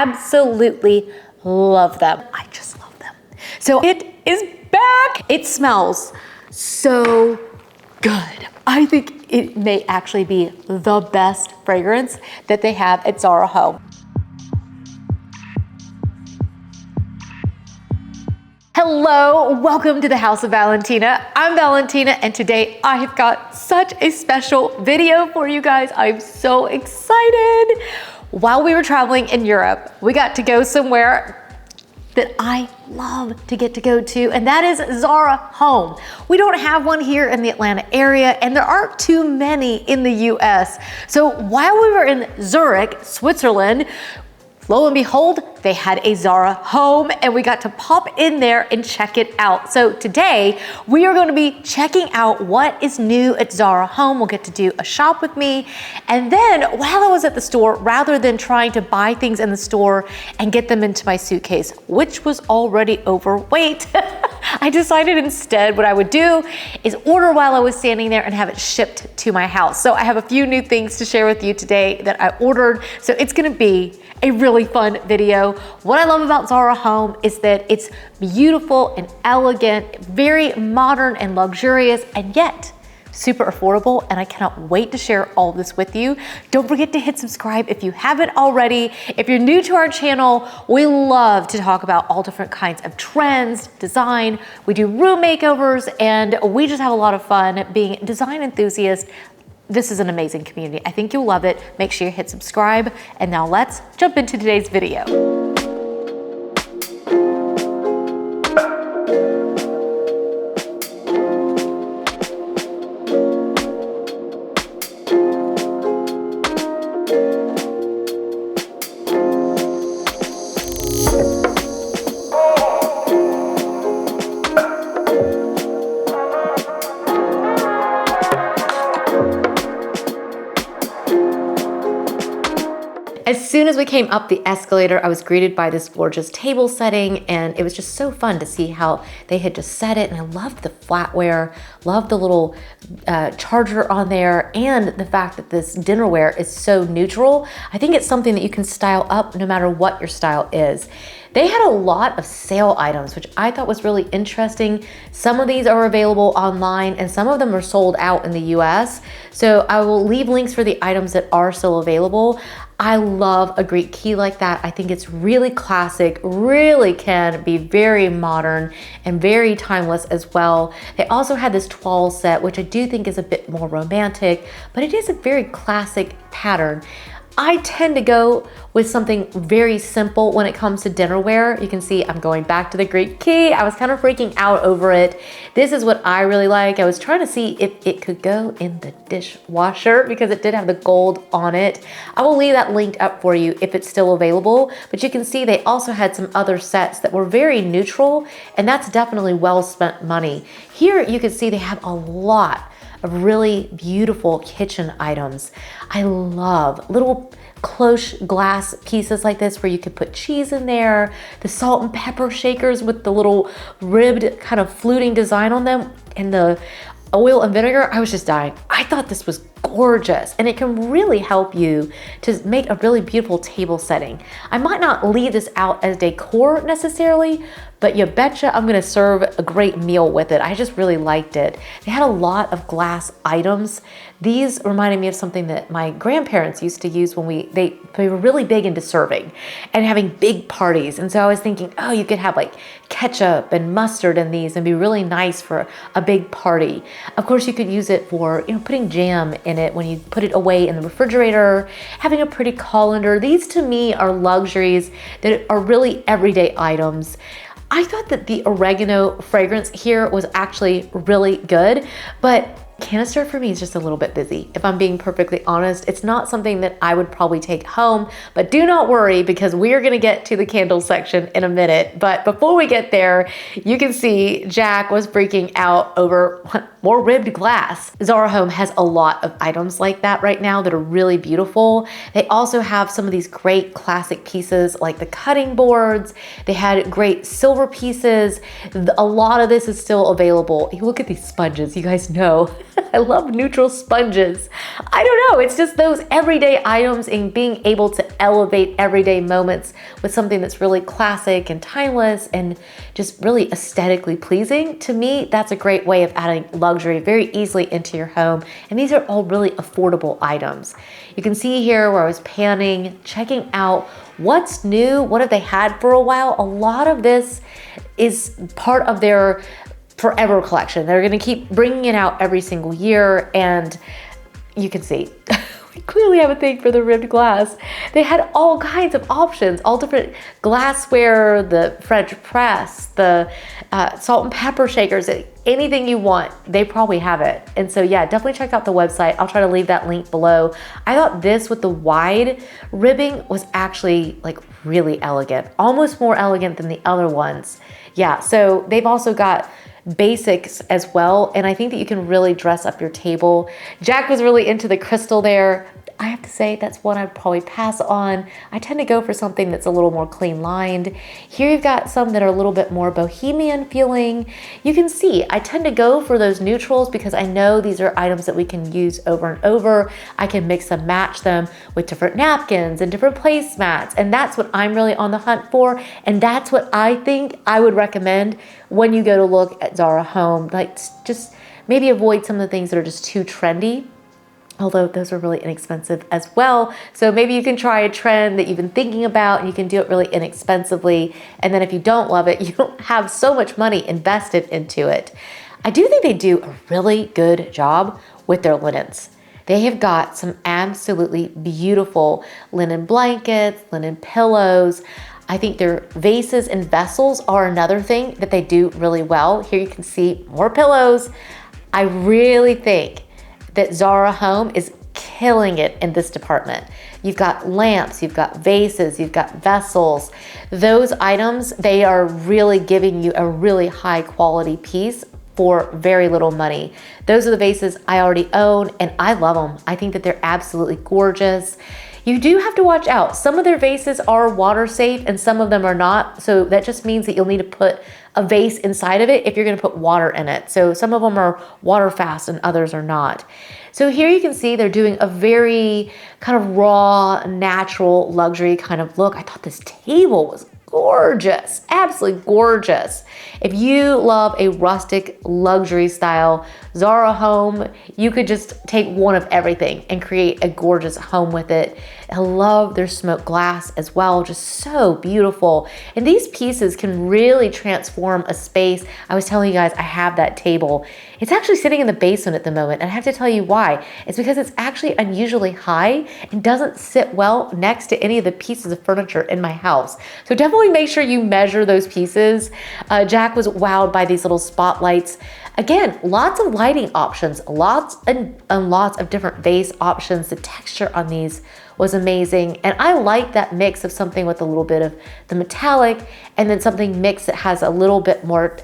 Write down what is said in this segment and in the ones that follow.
absolutely love them. I just love them. So it is back. It smells so good. I think it may actually be the best fragrance that they have at Zara Home. Hello, welcome to the House of Valentina. I'm Valentina, and today I have got such a special video for you guys. I'm so excited. While we were traveling in Europe, we got to go somewhere that I love to get to go to, and that is Zara Home. We don't have one here in the Atlanta area, and there aren't too many in the US. So while we were in Zurich, Switzerland, lo and behold, they had a Zara Home, and we got to pop in there and check it out. So today, we are going to be checking out what is new at Zara Home. We'll get to do a shop with me. And then while I was at the store, rather than trying to buy things in the store and get them into my suitcase, which was already overweight, I decided instead what I would do is order while I was standing there and have it shipped to my house. So I have a few new things to share with you today that I ordered. So it's going to be a really fun video. What I love about Zara Home is that it's beautiful and elegant, very modern and luxurious, and yet super affordable, and I cannot wait to share all of this with you. Don't forget to hit subscribe if you haven't already. If you're new to our channel, we love to talk about all different kinds of trends, design. We do room makeovers, and we just have a lot of fun being design enthusiasts. This is an amazing community. I think you'll love it. Make sure you hit subscribe. And now let's jump into today's video. As soon as we came up the escalator, I was greeted by this gorgeous table setting, and it was just so fun to see how they had just set it. And I loved the flatware, loved the little charger on there, and the fact that this dinnerware is so neutral. I think it's something that you can style up no matter what your style is. They had a lot of sale items, which I thought was really interesting. Some of these are available online, and some of them are sold out in the US. So I will leave links for the items that are still available. I love a Greek key like that. I think it's really classic, really can be very modern and very timeless as well. They also had this toile set, which I do think is a bit more romantic, but it is a very classic pattern. I tend to go with something very simple when it comes to dinnerware. You can see I'm going back to the Greek key. I was kind of freaking out over it. This is what I really like. I was trying to see if it could go in the dishwasher because it did have the gold on it. I will leave that linked up for you if it's still available, but you can see they also had some other sets that were very neutral, and that's definitely well spent money. Here you can see they have a lot of really beautiful kitchen items. I love little cloche glass pieces like this where you could put cheese in there, the salt and pepper shakers with the little ribbed kind of fluting design on them, and the oil and vinegar. I was just dying. I thought this was gorgeous, and it can really help you to make a really beautiful table setting. I might not leave this out as decor necessarily, but you betcha I'm gonna serve a great meal with it. I just really liked it. They had a lot of glass items. These reminded me of something that my grandparents used to use when they were really big into serving and having big parties. And so I was thinking, oh, you could have like ketchup and mustard in these and be really nice for a big party. Of course, you could use it for, putting jam in it when you put it away in the refrigerator, having a pretty colander. These to me are luxuries that are really everyday items. I thought that the oregano fragrance here was actually really good, but canister for me is just a little bit busy. If I'm being perfectly honest, it's not something that I would probably take home, but do not worry because we are gonna get to the candle section in a minute. But before we get there, you can see Jack was freaking out over more ribbed glass. Zara Home has a lot of items like that right now that are really beautiful. They also have some of these great classic pieces like the cutting boards. They had great silver pieces. A lot of this is still available. You look at these sponges, you guys know. I love neutral sponges. I don't know, it's just those everyday items and being able to elevate everyday moments with something that's really classic and timeless and just really aesthetically pleasing. To me, that's a great way of adding luxury very easily into your home. And these are all really affordable items. You can see here where I was panning, checking out what's new, what have they had for a while. A lot of this is part of their forever collection. They're gonna keep bringing it out every single year, and you can see, we clearly have a thing for the ribbed glass. They had all kinds of options, all different glassware, the French press, the salt and pepper shakers, anything you want, they probably have it. And so yeah, definitely check out the website. I'll try to leave that link below. I thought this with the wide ribbing was actually like really elegant, almost more elegant than the other ones. Yeah, so they've also got basics as well, and I think that you can really dress up your table. Jack was really into the crystal there. I have to say that's one I'd probably pass on. I tend to go for something that's a little more clean lined. Here you've got some that are a little bit more bohemian feeling. You can see I tend to go for those neutrals because I know these are items that we can use over and over. I can mix and match them with different napkins and different placemats, and that's what I'm really on the hunt for, and that's what I think I would recommend when you go to look at Zara Home. Like, just maybe avoid some of the things that are just too trendy, although those are really inexpensive as well. So maybe you can try a trend that you've been thinking about and you can do it really inexpensively. And then if you don't love it, you don't have so much money invested into it. I do think they do a really good job with their linens. They have got some absolutely beautiful linen blankets, linen pillows. I think their vases and vessels are another thing that they do really well. Here you can see more pillows. I really think that Zara Home is killing it in this department. You've got lamps, you've got vases, you've got vessels. Those items, they are really giving you a really high quality piece for very little money. Those are the vases I already own and I love them. I think that they're absolutely gorgeous. You do have to watch out. Some of their vases are water safe and some of them are not. So that just means that you'll need to put a vase inside of it if you're gonna put water in it. So some of them are water fast and others are not. So here you can see they're doing a very kind of raw, natural, luxury kind of look. I thought this table was gorgeous, absolutely gorgeous. If you love a rustic luxury style Zara Home, you could just take one of everything and create a gorgeous home with it. I love their smoked glass as well, just so beautiful. And these pieces can really transform a space. I was telling you guys I have that table. It's actually sitting in the basement at the moment, and I have to tell you why. It's because it's actually unusually high and doesn't sit well next to any of the pieces of furniture in my house. So definitely make sure you measure those pieces. Jack was wowed by these little spotlights. Again, lots of lighting options, lots and lots of different vase options. The texture on these was amazing. And I like that mix of something with a little bit of the metallic and then something mixed that has a little bit more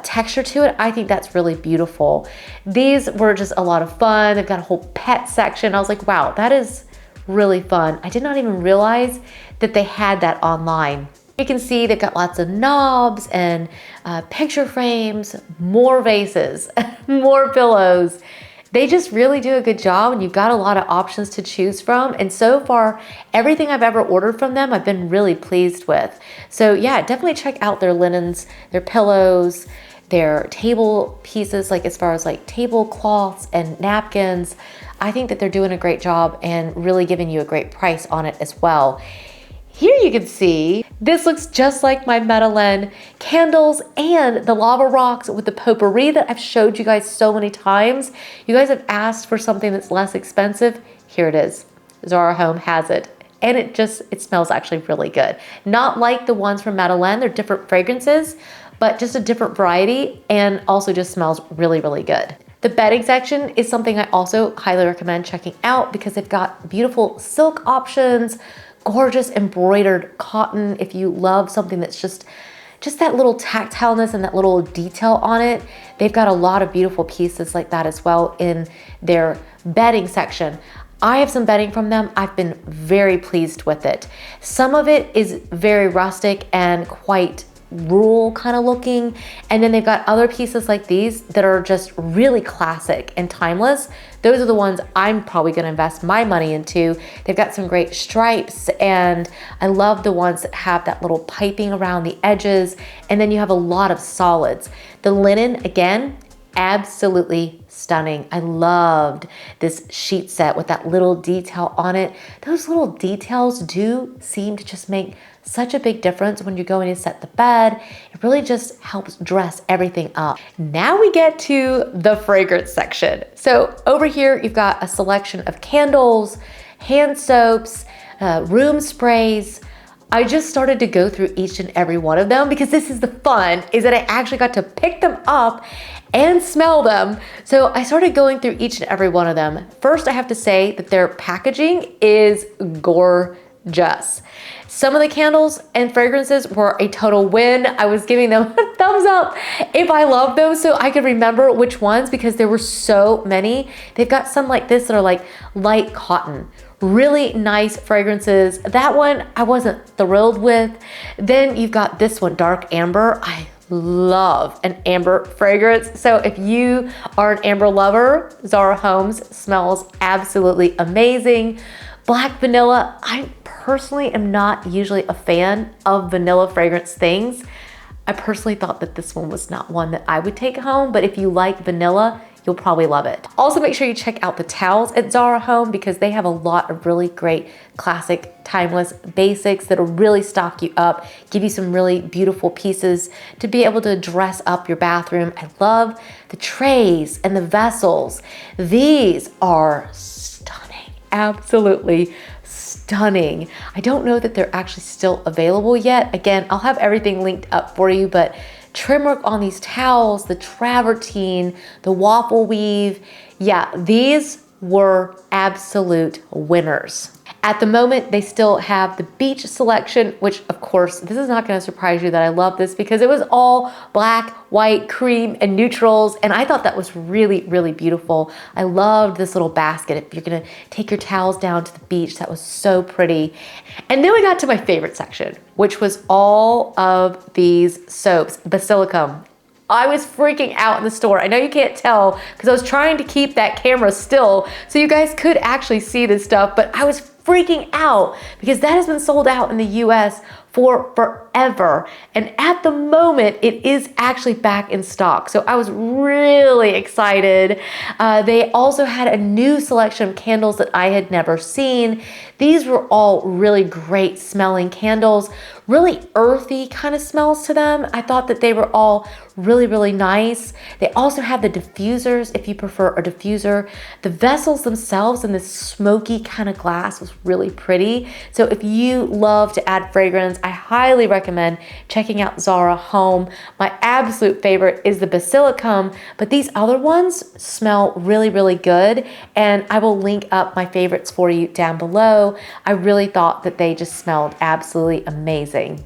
texture to it. I think that's really beautiful. These were just a lot of fun. They've got a whole pet section. I was like, wow, that is really fun. I did not even realize that they had that online. You can see they've got lots of knobs and picture frames, more vases, more pillows. They just really do a good job and you've got a lot of options to choose from. And so far, everything I've ever ordered from them, I've been really pleased with. So yeah, definitely check out their linens, their pillows, their table pieces, like as far as like tablecloths and napkins. I think that they're doing a great job and really giving you a great price on it as well. Here you can see, this looks just like my Madeleine candles and the lava rocks with the potpourri that I've showed you guys so many times. You guys have asked for something that's less expensive. Here it is. Zara Home has it. And it smells actually really good. Not like the ones from Madeleine, they're different fragrances, but just a different variety and also just smells really, really good. The bedding section is something I also highly recommend checking out because they've got beautiful silk options, gorgeous embroidered cotton. If you love something that's just that little tactileness and that little detail on it, they've got a lot of beautiful pieces like that as well in their bedding section. I have some bedding from them. I've been very pleased with it. Some of it is very rustic and quite rural kind of looking. And then they've got other pieces like these that are just really classic and timeless. Those are the ones I'm probably gonna invest my money into. They've got some great stripes, and I love the ones that have that little piping around the edges. And then you have a lot of solids. The linen, again, absolutely stunning. I loved this sheet set with that little detail on it. Those little details do seem to just make such a big difference when you're going to set the bed. It really just helps dress everything up. Now we get to the fragrance section. So over here, you've got a selection of candles, hand soaps, room sprays. I just started to go through each and every one of them because this is the fun, is that I actually got to pick them up and smell them. So I started going through each and every one of them. First, I have to say that their packaging is gorgeous. Some of the candles and fragrances were a total win. I was giving them a thumbs up if I love them so I could remember which ones, because there were so many. They've got some like this that are like light cotton. Really nice fragrances. That one I wasn't thrilled with. Then you've got this one, dark amber. I love an amber fragrance. So if you are an amber lover, Zara Home's smells absolutely amazing. Black vanilla, I personally am not usually a fan of vanilla fragrance things. I personally thought that this one was not one that I would take home, but if you like vanilla, you'll probably love it. Also, make sure you check out the towels at Zara Home because they have a lot of really great classic, timeless basics that'll really stock you up, give you some really beautiful pieces to be able to dress up your bathroom. I love the trays and the vessels. These are stunning, absolutely stunning. I don't know that they're actually still available yet. Again, I'll have everything linked up for you, but trim work on these towels, the travertine, the waffle weave. Yeah, these were absolute winners. At the moment, they still have the beach selection, which of course, this is not gonna surprise you that I love this because it was all black, white, cream, and neutrals. And I thought that was really, really beautiful. I loved this little basket. If you're gonna take your towels down to the beach, that was so pretty. And then we got to my favorite section, which was all of these soaps, Basilicum. I was freaking out in the store. I know you can't tell because I was trying to keep that camera still so you guys could actually see this stuff, but I was freaking out because that has been sold out in the US for forever. And at the moment, it is actually back in stock. So I was really excited. They also had a new selection of candles that I had never seen. These were all really great smelling candles, really earthy kind of smells to them. I thought that they were all really, really nice. They also have the diffusers if you prefer a diffuser. The vessels themselves in this smoky kind of glass was really pretty. So if you love to add fragrance, I highly recommend checking out Zara Home. My absolute favorite is the Basilicum, but these other ones smell really, really good. And I will link up my favorites for you down below. I really thought that they just smelled absolutely amazing.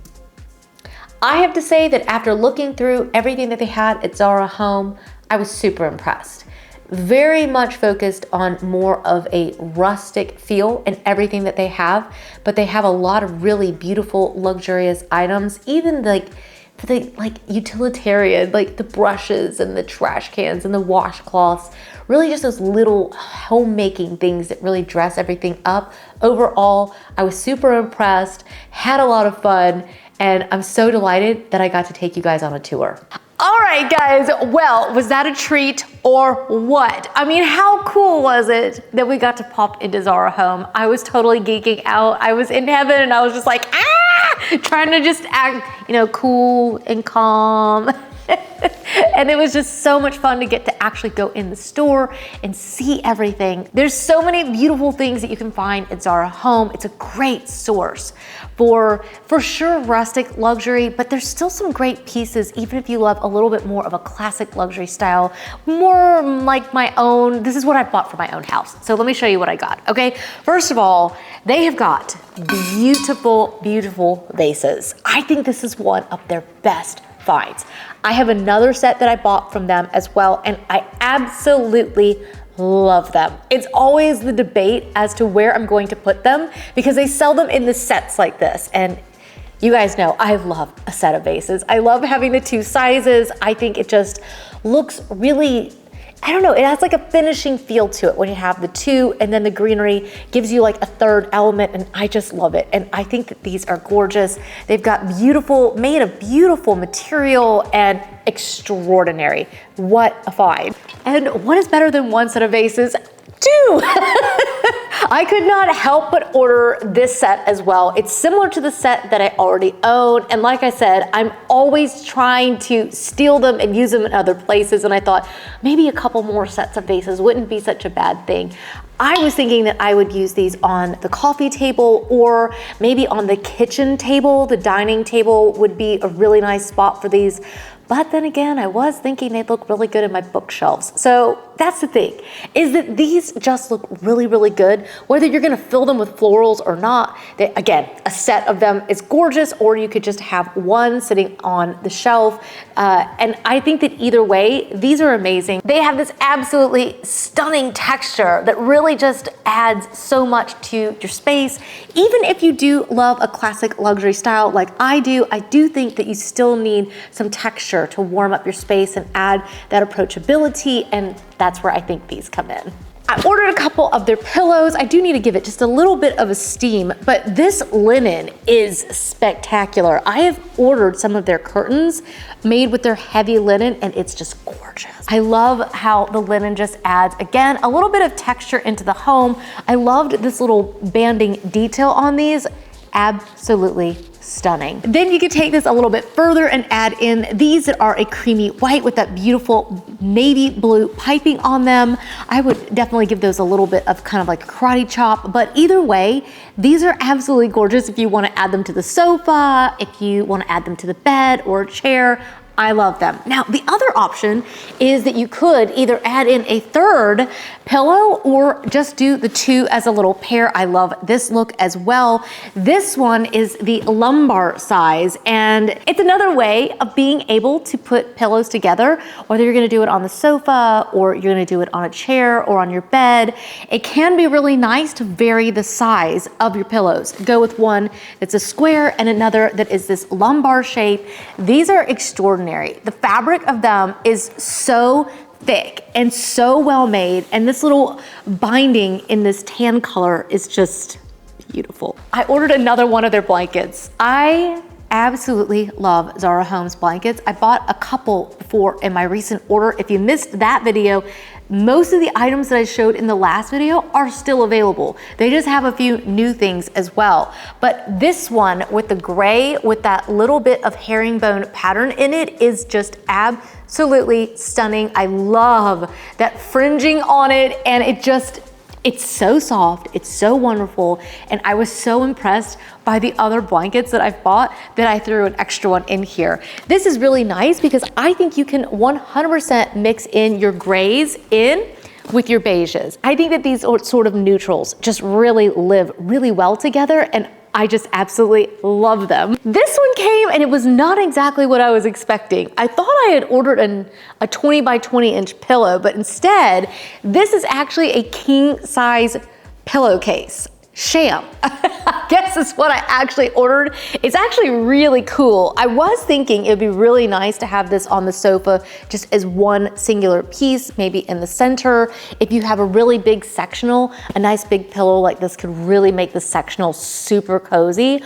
I have to say that after looking through everything that they had at Zara Home, I was super impressed. Very much focused on more of a rustic feel in everything that they have, but they have a lot of really beautiful, luxurious items, even like for the utilitarian, like the brushes and the trash cans and the washcloths, really just those little homemaking things that really dress everything up. Overall, I was super impressed, had a lot of fun, and I'm so delighted that I got to take you guys on a tour. All right, guys, well, was that a treat or what? I mean, how cool was it that we got to pop into Zara Home? I was totally geeking out. I was in heaven and I was just like, trying to just act, cool and calm. And it was just so much fun to get to actually go in the store and see everything. There's so many beautiful things that you can find at Zara Home. It's a great source for sure rustic luxury, but there's still some great pieces even if you love a little bit more of a classic luxury style, more like my own. This is what I bought for my own house. So let me show you what I got, okay? First of all, they have got beautiful, beautiful vases. I think this is one of their best finds. I have another set that I bought from them as well, and I absolutely love them. It's always the debate as to where I'm going to put them because they sell them in the sets like this. And You guys know I love a set of vases. I love having the two sizes. I think it just looks really, I don't know, it has like a finishing feel to it when you have the two, and then the greenery gives you like a third element, and I just love it. And I think that these are gorgeous. They've got beautiful, made of beautiful material and extraordinary. What a find. And what is better than one set of vases? Two! I could not help but order this set as well. It's similar to the set that I already own. And like I said, I'm always trying to steal them and use them in other places. And I thought maybe a couple more sets of vases wouldn't be such a bad thing. I was thinking that I would use these on the coffee table or maybe on the kitchen table. The dining table would be a really nice spot for these. But then again, I was thinking they'd look really good in my bookshelves. So that's the thing, is that these just look really, really good. Whether you're gonna fill them with florals or not, again, a set of them is gorgeous, or you could just have one sitting on the shelf. And I think that either way, these are amazing. They have this absolutely stunning texture that really just adds so much to your space. Even if you do love a classic luxury style like I do think that you still need some texture to warm up your space and add that approachability, and that's where I think these come in. I ordered a couple of their pillows. I do need to give it just a little bit of esteem, but this linen is spectacular. I have ordered some of their curtains made with their heavy linen, and it's just gorgeous. I love how the linen just adds, again, a little bit of texture into the home. I loved this little banding detail on these. Absolutely stunning. Then you could take this a little bit further and add in these that are a creamy white with that beautiful navy blue piping on them. I would definitely give those a little bit of kind of like a karate chop, but either way, these are absolutely gorgeous if you want to add them to the sofa, if you want to add them to the bed or a chair. I love them. Now, the other option is that you could either add in a third pillow or just do the two as a little pair. I love this look as well. This one is the lumbar size, and it's another way of being able to put pillows together, whether you're gonna do it on the sofa or you're gonna do it on a chair or on your bed. It can be really nice to vary the size of your pillows. Go with one that's a square and another that is this lumbar shape. These are extraordinary. The fabric of them is so thick and so well made, and this little binding in this tan color is just beautiful. I ordered another one of their blankets. I absolutely love Zara Home's blankets. I bought a couple before in my recent order. If you missed that video, most of the items that I showed in the last video are still available. They just have a few new things as well. But this one with the gray with that little bit of herringbone pattern in it is just absolutely stunning. I love that fringing on it, and it's so soft, it's so wonderful, and I was so impressed by the other blankets that I've bought that I threw an extra one in here. This is really nice because I think you can 100% mix in your grays in with your beiges. I think that these sort of neutrals just really live really well together, and I just absolutely love them. This one came and it was not exactly what I was expecting. I thought I had ordered a 20 by 20 inch pillow, but instead, this is actually a king size pillowcase. Sham. I guess is what I actually ordered. It's actually really cool. I was thinking it would be really nice to have this on the sofa just as one singular piece, maybe in the center. If you have a really big sectional, a nice big pillow like this could really make the sectional super cozy.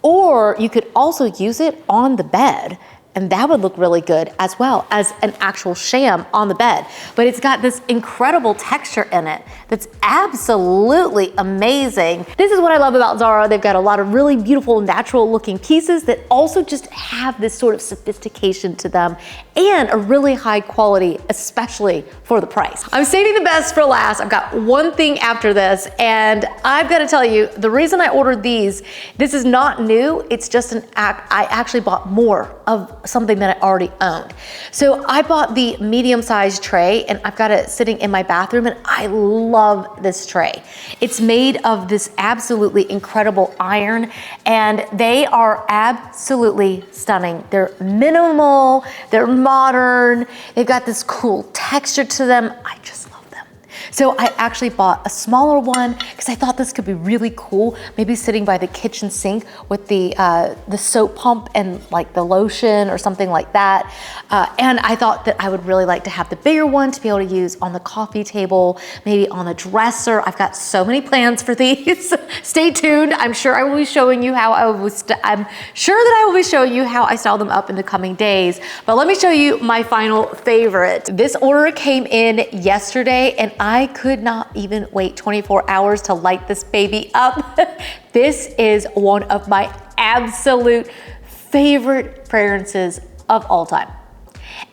Or you could also use it on the bed, and that would look really good as well as an actual sham on the bed. But it's got this incredible texture in it that's absolutely amazing. This is what I love about Zara. They've got a lot of really beautiful, natural looking pieces that also just have this sort of sophistication to them and a really high quality, especially for the price. I'm saving the best for last. I've got one thing after this, and I've got to tell you, the reason I ordered these, this is not new. It's just I actually bought more of something that I already owned. So I bought the medium-sized tray, and I've got it sitting in my bathroom, and I love this tray. It's made of this absolutely incredible iron, and they are absolutely stunning. They're minimal, they're modern, they've got this cool texture to them. I just love them. So I actually bought a smaller one because I thought this could be really cool. Maybe sitting by the kitchen sink with the soap pump and like the lotion or something like that. And I thought that I would really like to have the bigger one to be able to use on the coffee table, maybe on the dresser. I've got so many plans for these. Stay tuned. I'm sure I will be showing you how I'm sure that I will be showing you how I style them up in the coming days. But let me show you my final favorite. This order came in yesterday and I could not even wait 24 hours to light this baby up. This is one of my absolute favorite fragrances of all time.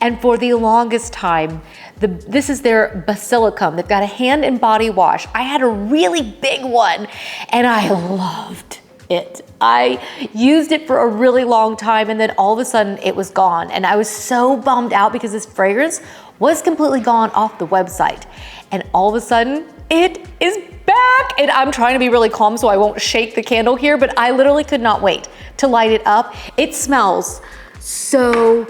And for the longest time, this is their Basilicum. They've got a hand and body wash. I had a really big one and I loved it. I used it for a really long time and then all of a sudden it was gone. And I was so bummed out because this fragrance was completely gone off the website. And all of a sudden it is back. And I'm trying to be really calm so I won't shake the candle here, but I literally could not wait to light it up. It smells so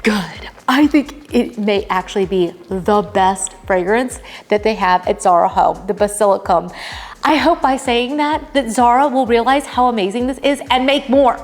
good. I think it may actually be the best fragrance that they have at Zara Home, the Basilicum. I hope by saying that Zara will realize how amazing this is and make more.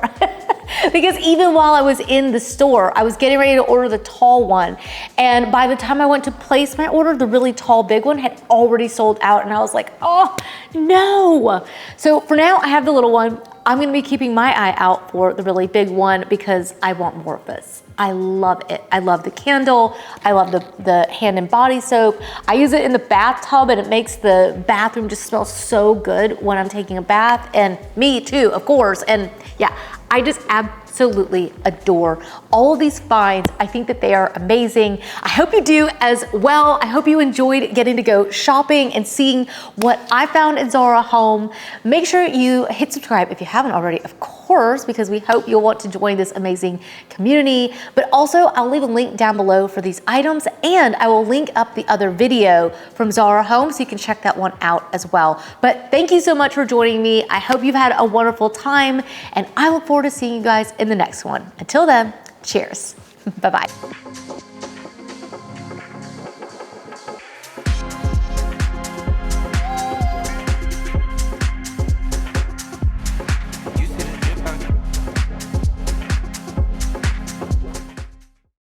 Because even while I was in the store, I was getting ready to order the tall one. And by the time I went to place my order, the really tall, big one had already sold out. And I was like, oh no. So for now, I have the little one. I'm gonna be keeping my eye out for the really big one because I want more of this. I love it. I love the candle. I love the hand and body soap. I use it in the bathtub and it makes the bathroom just smell so good when I'm taking a bath, and me too, of course. And yeah, I just absolutely adore all of these finds. I think that they are amazing. I hope you do as well. I hope you enjoyed getting to go shopping and seeing what I found in Zara Home. Make sure you hit subscribe if you haven't already, of course, because we hope you'll want to join this amazing community. But also, I'll leave a link down below for these items, and I will link up the other video from Zara Home so you can check that one out as well. But thank you so much for joining me. I hope you've had a wonderful time, and I look forward to seeing you guys in the next one. Until then, cheers. Bye-bye.